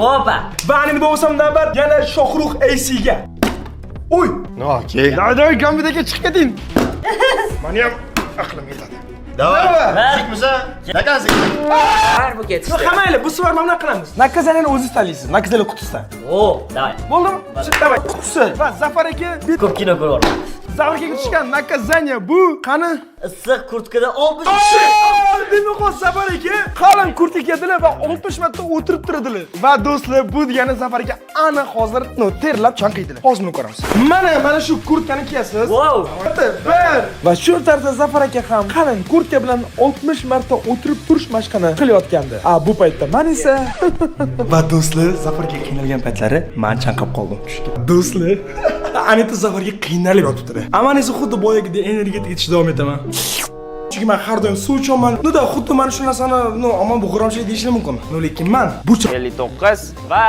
Opa. Va endi bo'lsam navbat yana Shohrux AC'ga. Uy. Okey. Daday kompyuterga chiqib keting. Meni ham aqlim yetadi. Давай. Ver. Zikmisa? Nakanzik. Har bu ketishdi. Qamayli, bu safar mana qilamiz. Nakazani o'zingiz tanlaysiz. Nakazali qutisidan. O, davay. Bo'ldimi? Davay, qutisi. Va Zafar aka Ko'p kino ko'ryapman. Zafar akaga tushgan nakazaniya bu qani? Issiq kurtkada 60. Demak, Zafar aka qalin kurtka kiyadilar va 60 marta o'tirib turadilar. Va do'stlar, bu degani Zafar aka aniq hozir terlab chanqiydilar. Hozir buni ko'ramiz. Mana shu kurtkani kiyasiz. Wow. Bir. Va shu tarzda Zafar aka ham qalin kurtka bilan 60 marta o'tirib turish mashqini qilayotgandi. Bu paytda men esa va do'stlar, Zafarga qiynalgan paytlari men chanqab qoldim tushga. Do'stlar, Anita Zafarga qiynalib yotibdi. Aman esa xuddi boyagidek energetik etishda davom etaman. Chunki men har doim suv ichaman. Nida xuddi mana shu narsani, aman bu g'iromchilik deyishim mumkin. Lekin men bu 59 va